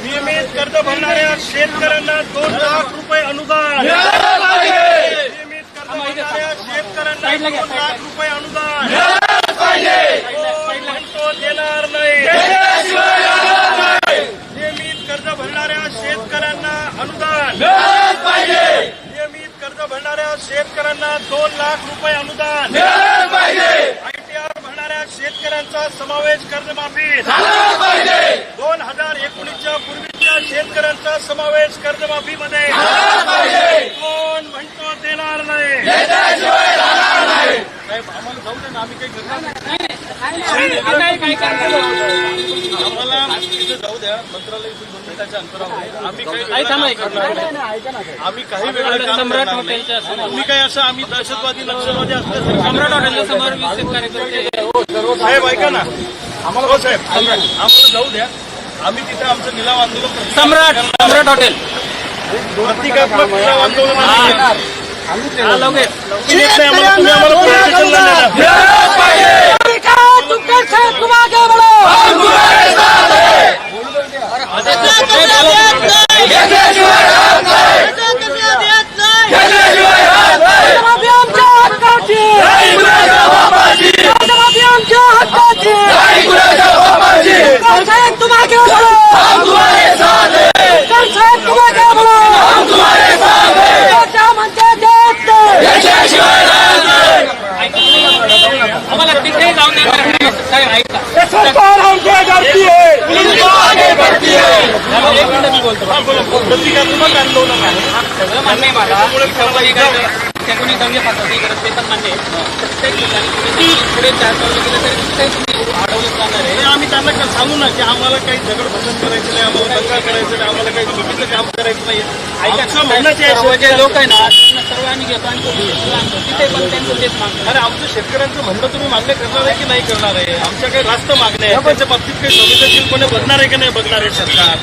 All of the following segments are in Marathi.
नियमित कर्ज भरणाऱ्या शेतकऱ्यांना 2 लाख रुपये अनुदान। नियमित कर्ज भरणाऱ्या शेतकऱ्यांना 2 लाख रुपये अनुदान म्हणतो देणार नाही। नियमित कर्ज भरणाऱ्या शेतकऱ्यांना अनुदान। नियमित कर्ज भरणाऱ्या शेतकऱ्यांना 2 लाख रुपये अनुदान। ITR भरणाऱ्या शेतकऱ्यांचा समावेश कर्जमाफी 2019च्या पूर्वीच्या शेतकऱ्यांचा समावेश कर्जमाफीमध्ये कोण म्हणतो देणार नाही। साहेब आम्हाला जाऊ दे ना, आम्ही काही करणार नाही। आम्हाला तिथे जाऊ द्या, मंत्रालय 2 मिनिटाच्या अंतरावर। आम्ही काही वेगळं काम करणार नाही। तुम्ही काही असं आम्ही दहशतवादी नक्षलवादी असलं सम्राट हॉटेलच्या समोर 20 कार्यकर्ते। साहेब ऐका ना, आम्हाला साहेब आम्हाला जाऊ द्या, आम्ही तिथे आमचं निलाव आंदोलन सम्राट हॉटेल प्रतिकात्मक निलाव आंदोलन प्रतिकात्मक आंदोलन आहे सगळं मान्य आहे मला। कोणी दंगे फासवणी करत ते पण मान्य आहे। प्रत्येक ठिकाणी पुढे 4 पावलं गेलं तरी अडवलं जाणार आहे। आम्ही त्यांना सांगू ना की आम्हाला काही दगड बंधन करायचं नाही, आम्हाला दंगा करायचं नाही, आम्हाला काही चुकीचं काम करायचं नाही। जे लोक आहे ना सर्व आम्ही घेतो आणि तिथे पण त्यांचं तेच मागणं। अरे आमचं शेतकऱ्यांचं म्हणणं तुम्ही मान्य करणार आहे की नाही करणार आहे? आमच्या काही रास्त मागण्या आहे, त्याच्या बाबतीत काही संवेदनशीलपणे बघणार आहे की नाही बघणार आहे सरकार?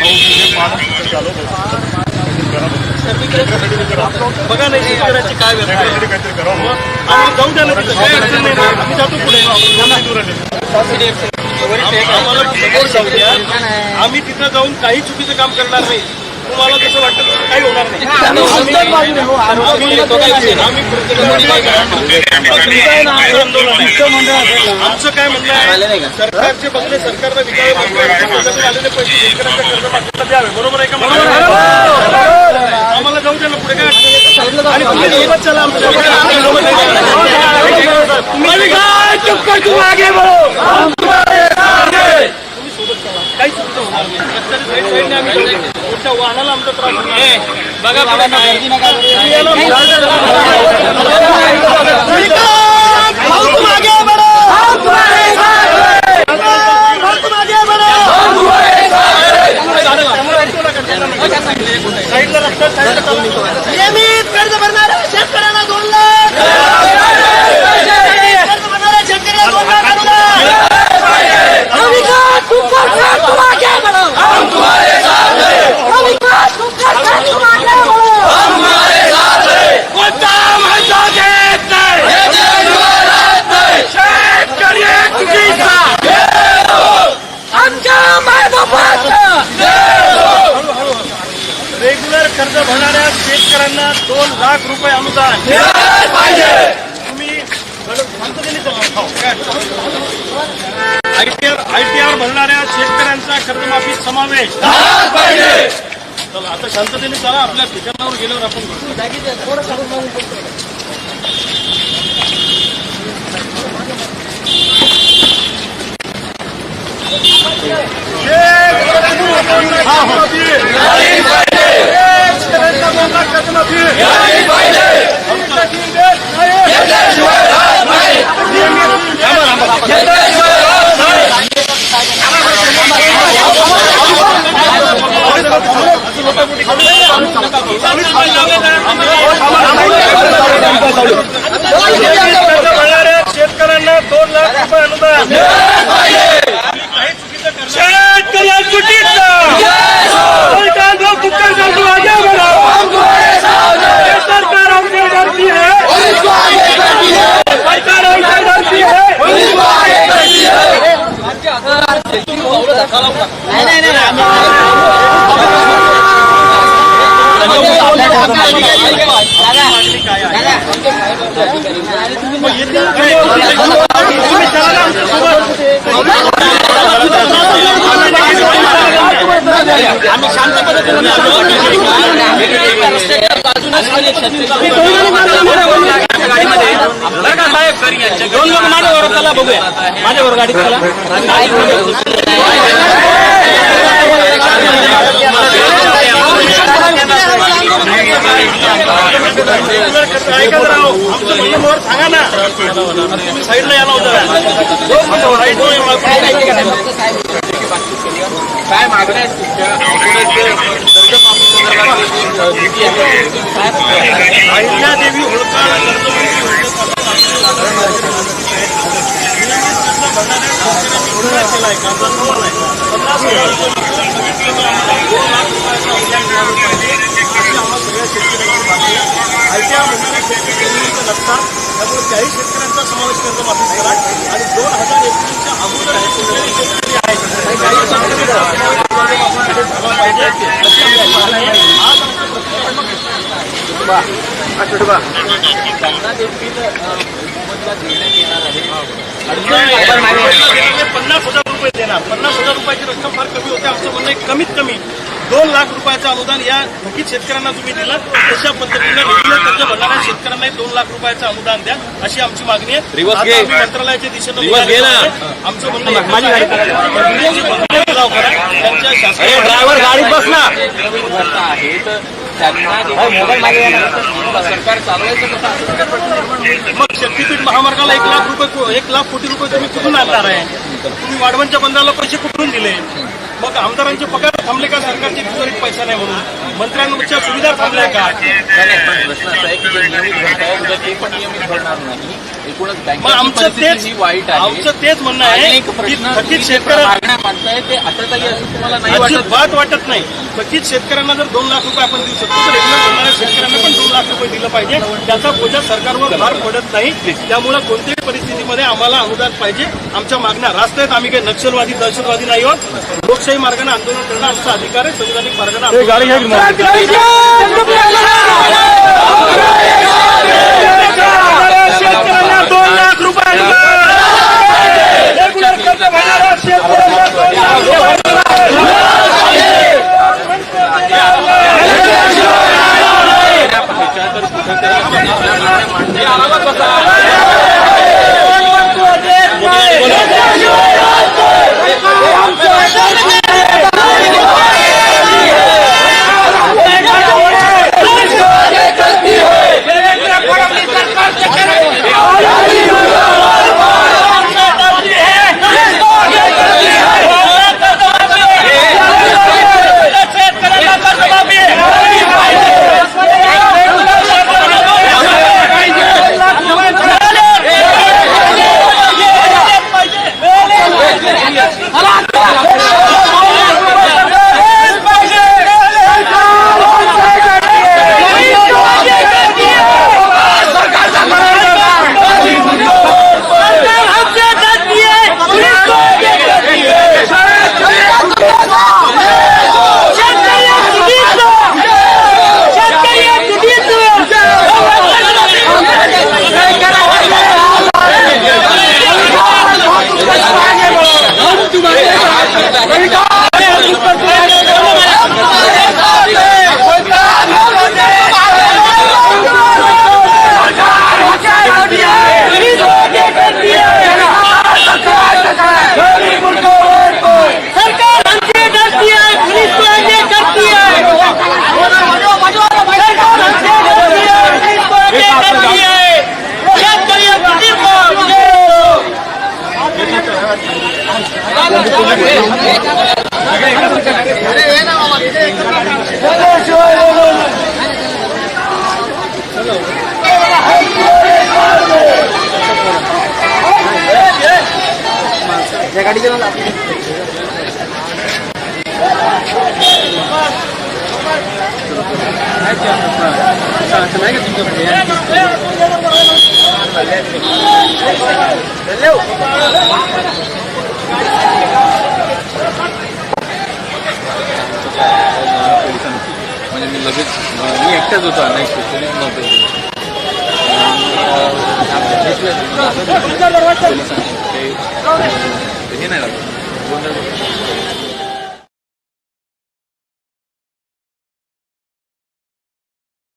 बघा नाही शेतकऱ्याची काय व्यथा आहे, आम्ही जाऊ द्या ना, तिथं काही अडचण नाही, आम्ही जातो पुढे। आम्हाला सपोर्ट जाऊ द्या, आम्ही तिथं जाऊन काही चुकीचं काम करणार नाही। तुम्हाला जसं वाटतं तसं काही होणार नाही। आमचं काय म्हणणं आहे, सरकारचे बंगले सरकारला विकावे, आलेले पैसे शेतकऱ्यांच्या कर्जमाफीला द्यावे, बरोबर आहे का? आम्हाला जाऊ द्या ना पुढे, काय आणि तुम्ही सोबत चला आमच्या काही चुकीचं होणार नाही। मोठ्या वाहनाला आमचा त्रास बघा नियमित कर्ज भरणाऱ्या शेतकऱ्यांना 2 लाख, कर्ज भरणाऱ्या शेतकऱ्यांना 2 लाख अनुदान। रेग्युलर कर्ज भरणाऱ्या शेतकऱ्यांना 2 लाख रुपये अनुदान तुम्ही ITR भरणाऱ्या शेतकऱ्यांचा कर्जमाफी समावेश। चला आता शांततेने चला, आपल्या ठिकाणावर गेल्यावर आपण शेतकऱ्यांना 2 लाख रुपये अनुदान। सरकार तुम्ही भाऊला धक्का लावू नका. आम्ही शांत पद्धतीने गाडीमध्ये बरं का साहेब, दोन लोक माझ्यावर चला बघूया, माझ्यावर गाडीत चला. सांगा ना, तुम्ही साईडला यायला होता काय मागण्या आहेत तुमच्या? देवी होळकर लक्षात त्यामुळे त्याही शेतकऱ्यांचा समावेश कर्जमाफी करा आणि 2021च्या अगोदर शेतकरी आहेत पाहिजे अशी त्यांना देखील मोबदला देण्यात येणार आहे. 50,000 रुपये देणार. 50,000 रुपयाची रक्कम फार कमी होते. आमचं म्हणणं आहे कमीत कमी 2 लाख रुपयाचं अनुदान या थकीत शेतकऱ्यांना तुम्ही दिलं तशा पद्धतीने रेग्युलर कर्ज भरणाऱ्या शेतकऱ्यांना 2 लाख रुपयाचं अनुदान द्या अशी आमची मागणी आहे. आता आम्ही मंत्रालयाच्या दिशेनं आमचं म्हणणं त्यांच्या शासकीय ड्रायव्हर गाडीत बसणार आहेत त्यांना सरकार चालवायचं कसं. मग शक्तीपीठ महामार्गाला 1 लाख रुपये 1 लाख कोटी रुपये तुम्ही कुठून आणणार आहे? तुम्ही वाढवणच्या बंदराला पैसे कुठून दिले? मग आमदारांचे पगार थांबले का? सरकारचे त्वरित पैसा नाही म्हणून मंत्र्यांच्या सुविधा थांबल्या का? प्रश्न असा आहे की जे नियमित भरताय उद्या ते पण नियमित भरणार नाही. एकूणच मग आमचं तेच वाईट आहे. आमचं तेच म्हणणं आहे की थकीत शेतकऱ्यांना मानताय ते आता काही असं तुम्हाला नाही वाटत नाही. थकीत शेतकऱ्यांना जर 2 लाख रुपये आपण देऊ शकतो तर रेग्युलर भरणाऱ्या शेतकऱ्यांना पण 2 लाख रुपये दिलं पाहिजे. त्याचा बोजा सरकारवर भार पडत नाही. त्यामुळे कोणत्याही परिस्थितीमध्ये आम्हाला अनुदान पाहिजे. आमच्या मागण्या रास्त आहेत. आम्ही काही नक्षलवादी दहशतवादी नाही आहोत. लोकशाही मार्गाने आंदोलन करणं आमचा अधिकार आहे. संविधानिक मार्गाने शेतकऱ्यांना 2 लाख रुपये रेग्युलर कर्ज भरणाऱ्या शेतकऱ्यांना 2 लाख रुपये म्हणजे मी लगेच मी एकटाच होतो नाही पोलीस नव्हते हे नाही लागलं